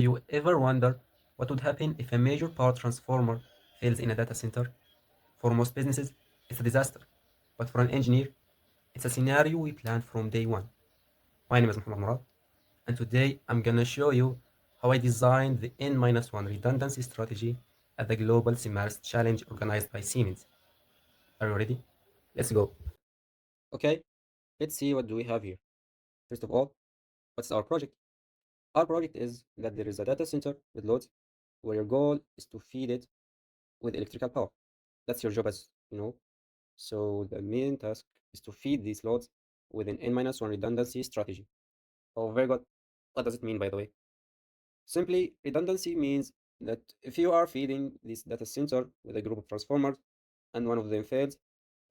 You ever wonder what would happen if a major power transformer fails in a data center? For most businesses, it's a disaster. But for an engineer, it's a scenario we planned from day one. My name is Muhammad Murad, and today I'm gonna show you how I designed the N-1 redundancy strategy at the Global SIMARIS Challenge organized by Siemens. Are you ready? Let's go. Okay, let's see what do we have here. First of all, what's our project? Our project is that there is a data center with loads where your goal is to feed it with electrical power. That's your job as you know. So the main task is to feed these loads with an N-1 redundancy strategy. Oh, very good. What does it mean, by the way? Simply, redundancy means that if you are feeding this data center with a group of transformers and one of them fails,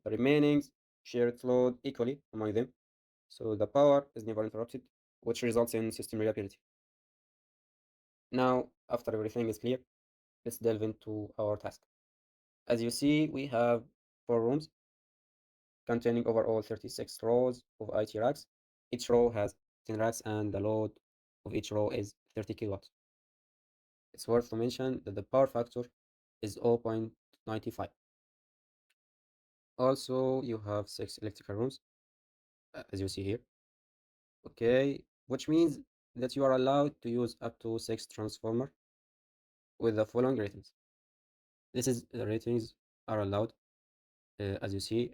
the remaining share its load equally among them. So the power is never interrupted, which results in system reliability. Now, after everything is clear, let's delve into our task. As you see, we have 4 rooms containing overall 36 rows of IT racks. Each row has 10 racks and the load of each row is 30 kilowatts. It's worth to mention that the power factor is 0.95. Also, you have 6 electrical rooms, as you see here. Okay, which means that you are allowed to use up to 6 transformer with the following ratings. This is the ratings are allowed, as you see,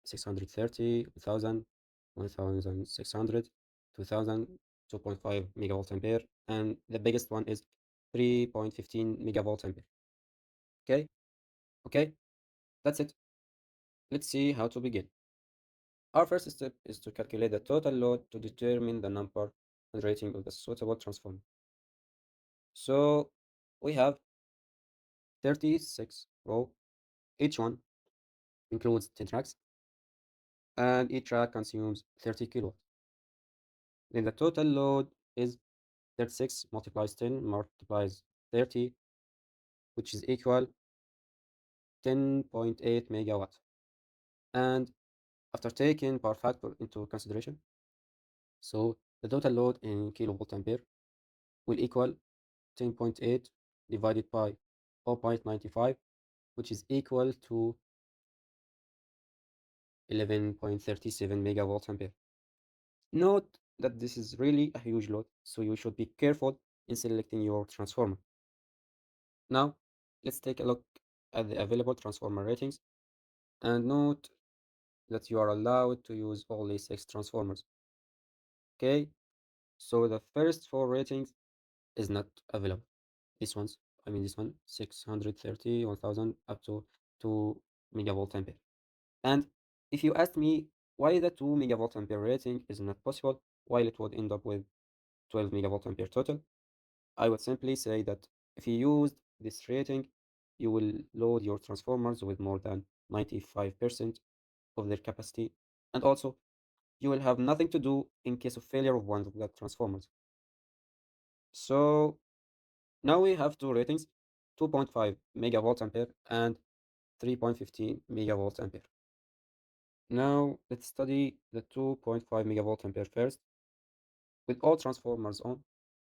630, 1000, 1600, 2000, 2.5 megavolt ampere, and the biggest one is 3.15 megavolt ampere. Okay, okay, that's it. Let's see how to begin. Our first step is to calculate the total load to determine the number and rating of the suitable transformer. So we have 36 row. Each one includes 10 tracks, and each track consumes 30 kilowatts. Then the total load is 36 multiplies 10 multiplies 30, which is equal 10.8 megawatt. And after taking power factor into consideration, so the total load in kilovolt ampere will equal 10.8 divided by 0.95, which is equal to 11.37 megavolt ampere. Note that this is really a huge load, so you should be careful in selecting your transformer. Now, let's take a look at the available transformer ratings and note that you are allowed to use only 6 transformers. Okay, so the first 4 ratings is not available. This one, 630, 1000, up to 2 megavolt ampere. And if you ask me why the 2 megavolt ampere rating is not possible, while it would end up with 12 megavolt ampere total, I would simply say that if you used this rating, you will load your transformers with more than 95% of their capacity, and also you will have nothing to do in case of failure of one of the transformers. So now we have two ratings, 2.5 megavolt ampere and 3.15 megavolt ampere. Now let's study the 2.5 megavolt ampere first. With all transformers on,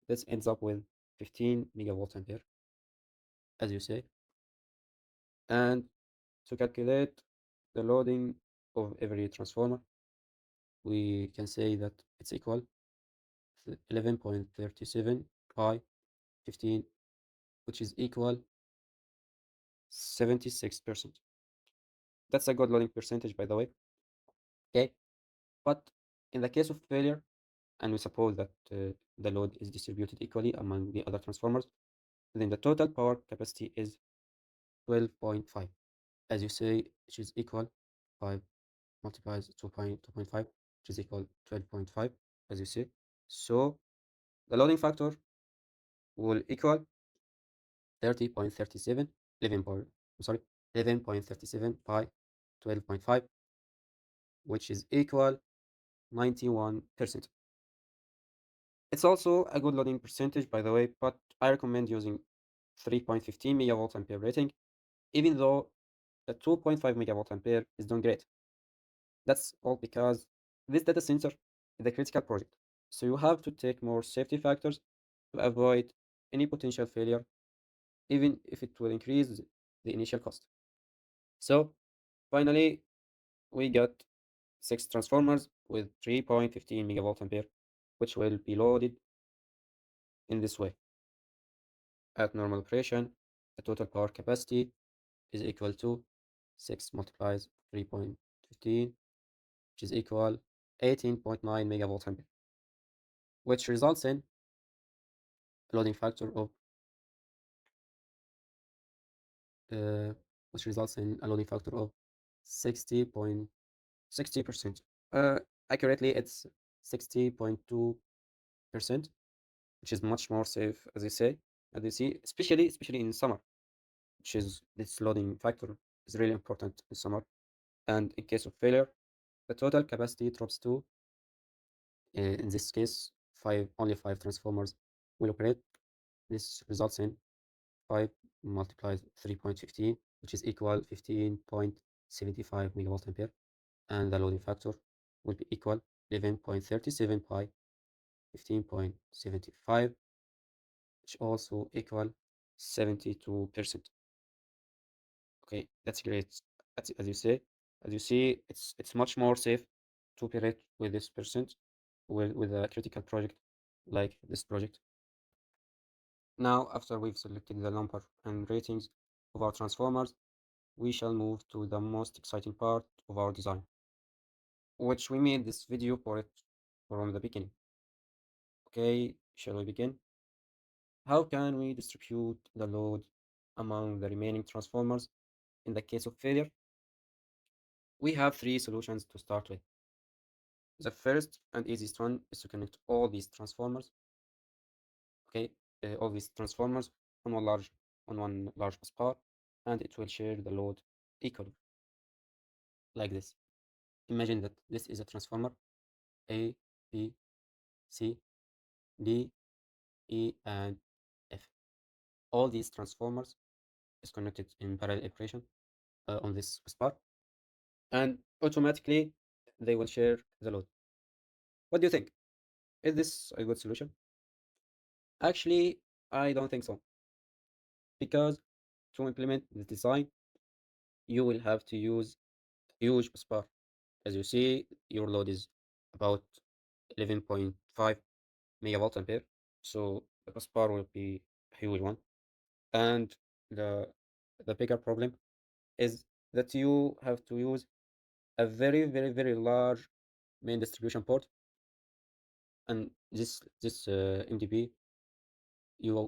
this ends up with 15 megavolt ampere, as you say. And to calculate the loading of every transformer, we can say that it's equal to 11.37 pi 15, which is equal 76%. That's a good loading percentage, by the way. Okay, but in the case of failure, and we suppose that the load is distributed equally among the other transformers, then the total power capacity is 12.5. As you say, which is equal 5 multiplies 2.5, which is equal 12.5, as you say. So the loading factor will equal 30.37, 11 point, I'm sorry, 11.37 by 12.5, which is equal 91%. It's also a good loading percentage, by the way, but I recommend using 3.15 megavolt ampere rating, even though the 2.5 megavolt ampere is doing great. That's all because this data center is a critical project, so you have to take more safety factors to avoid any potential failure, even if it will increase the initial cost. So finally, we got six transformers with 3.15 megavolt ampere, which will be loaded in this way. At normal operation, the total power capacity is equal to 6 multiplies 3.15, which is equal 18.9 megavolt ampere, which results in a loading factor of uh, which results in a loading factor of 60.60%. Accurately, it's 60.2%, which is much more safe, as you say, as you see, especially in summer, which is this loading factor is really important in summer. And in case of failure, the total capacity drops to, in this case, only five transformers will operate. This results in 5 multiplied 3.15, which is equal 15.75 megavolt ampere, and the loading factor will be equal 11.37 pi 15.75, which also equal 72%. Okay, that's great. As you say, as you see, it's much more safe to operate with this percent with a critical project like this project. Now, after we've selected the number and ratings of our transformers, we shall move to the most exciting part of our design, which we made this video for it from the beginning. Okay, shall we begin? How can we distribute the load among the remaining transformers in the case of failure? We have three solutions to start with. The first and easiest one is to connect okay, all these transformers on one large bus bar, and it will share the load equally, like this. Imagine that this is a transformer A, B, C, D, E, and F. All these transformers is connected in parallel operation on this bus bar, and automatically they will share the load. What do you think? Is this a good solution? Actually, I don't think so, because to implement the design, you will have to use huge bus bar. As you see, your load is about 11.5 megavolt ampere, so the bus bar will be a huge one. And the the bigger problem is that you have to use a very large main distribution port, and this MDB,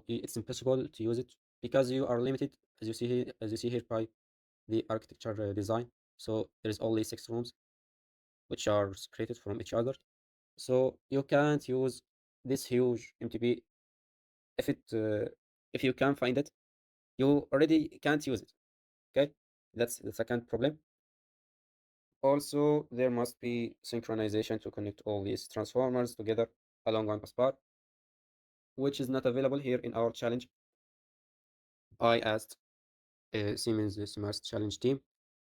it's impossible to use it because you are limited, as you see here, by the architecture design. So there is only 6 rooms which are separated from each other, so you can't use this huge MTB. If you can find it, you already can't use it. Okay, that's the second problem. Also, there must be synchronization to connect all these transformers together along one bus bar, which is not available here in our challenge. I asked Siemens SIMARIS challenge team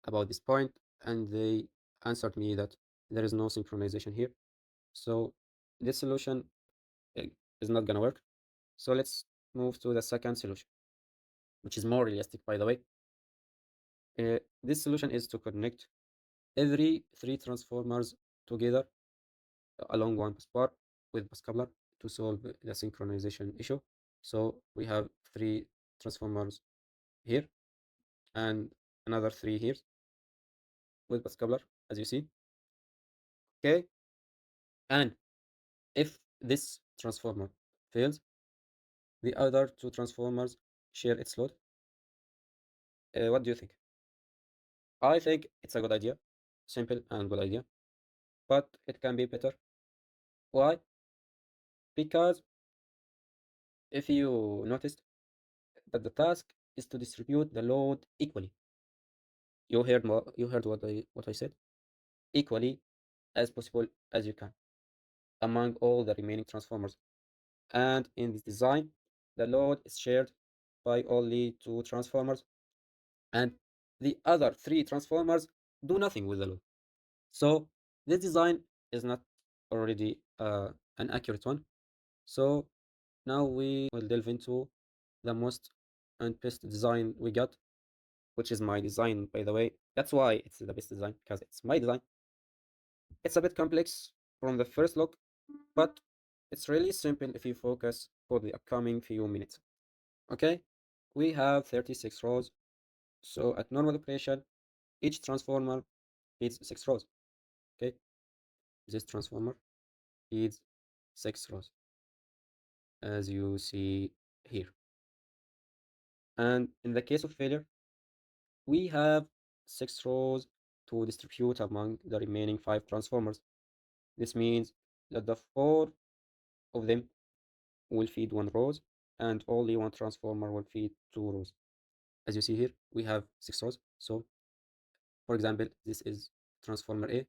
about this point, and they answered me that there is no synchronization here. So this solution uh, is not gonna work. So let's move to the second solution, which is more realistic, by the way. This solution is to connect every three transformers together along one bus bar with bus coupler to solve the synchronization issue. So we have three transformers here and another three here with bus coupler, as you see. Okay, and if this transformer fails, the other two transformers share its load. What do you think? I think it's a good idea, simple and good idea, but it can be better. Why? Because if you noticed that the task is to distribute the load equally. You heard what I said? Equally as possible as you can among all the remaining transformers. And in this design, the load is shared by only two transformers, and the other three transformers do nothing with the load. So this design is not already an accurate one. So Now we will delve into the most and best design we got, which is my design, by the way. That's why it's the best design, because it's my design. It's a bit complex from the first look, but it's really simple if you focus for the upcoming few minutes. Okay, we have 36 rows. So at normal operation, each transformer feeds 6 rows. Okay, this transformer feeds 6 rows, as you see here. And in the case of failure, we have 6 rows to distribute among the remaining 5 transformers. This means that the 4 of them will feed 1 rows, and only 1 transformer will feed 2 rows. As you see here, we have 6 rows. So, for example, this is transformer A.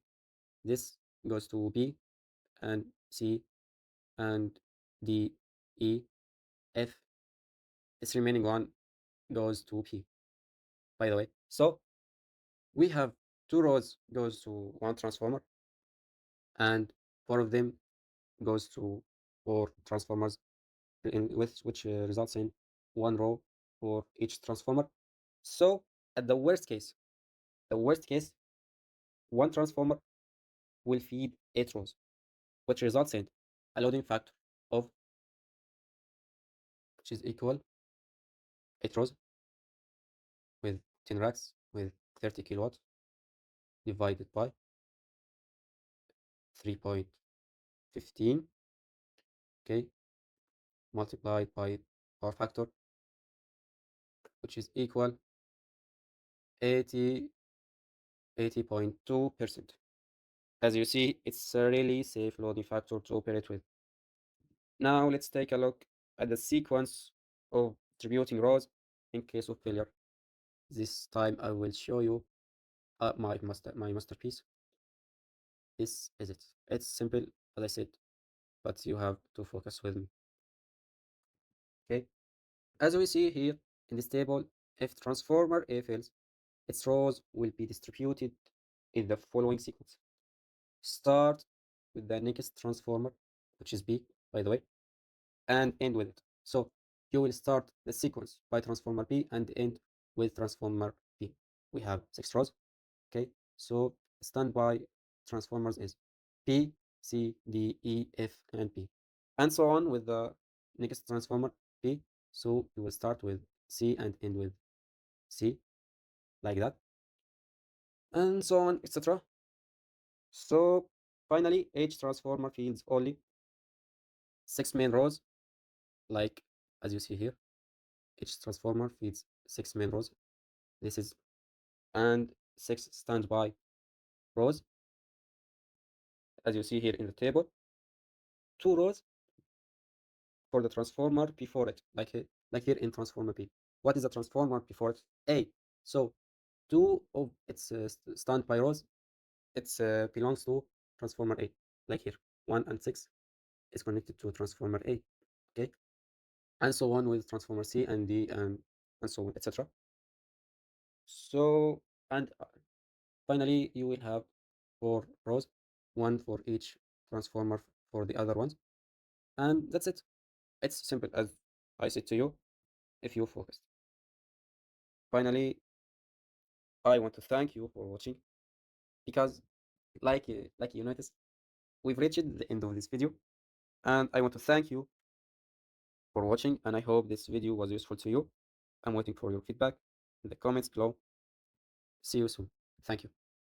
This goes to B and C and D, E, F. This remaining one goes to P, by the way. So we have 2 rows goes to 1 transformer, and 4 of them goes to 4 transformers, which results in 1 row for each transformer. So at the worst case, 1 transformer will feed 8 rows, which results in a loading factor of, which is equal 8 rows with 10 racks with 30 kilowatts divided by 3.15, okay, multiplied by power factor, which is equal 80 80.2%. As you see, it's a really safe loading factor to operate with. Now let's take a look at the sequence of distributing rows in case of failure. This time I will show you my masterpiece. This is it. It's simple, as I said, but you have to focus with me. Okay. As we see here in this table, if transformer A fails, its rows will be distributed in the following sequence. Start with the next transformer, which is B, by the way, and end with it. So you will start the sequence by transformer B and end with transformer B. We have 6 rows. Okay, so standby transformers is B, C, D, E, F, and P, and so on with the next transformer P. So you will start with C and end with C, like that, and so on, etc. So finally, each transformer feeds only 6 main rows, like as you see here. Each transformer feeds 6 main rows. This is and 6 standby rows, as you see here in the table. 2 rows for the transformer before it, like here in transformer B. What is the transformer before it? A. So 2 of its standby rows, it belongs to transformer A, like here. 1 and 6 is connected to transformer A, okay? And so on with transformer C and D and so on, etc. So, and finally, you will have 4 rows, 1 for each transformer for the other ones. And that's it. It's simple as I said to you, if you focus. Finally, I want to thank you for watching, because like you noticed, we've reached the end of this video, and I want to thank you for watching, and I hope this video was useful to you. I'm waiting for your feedback in the comments below. See you soon. Thank you.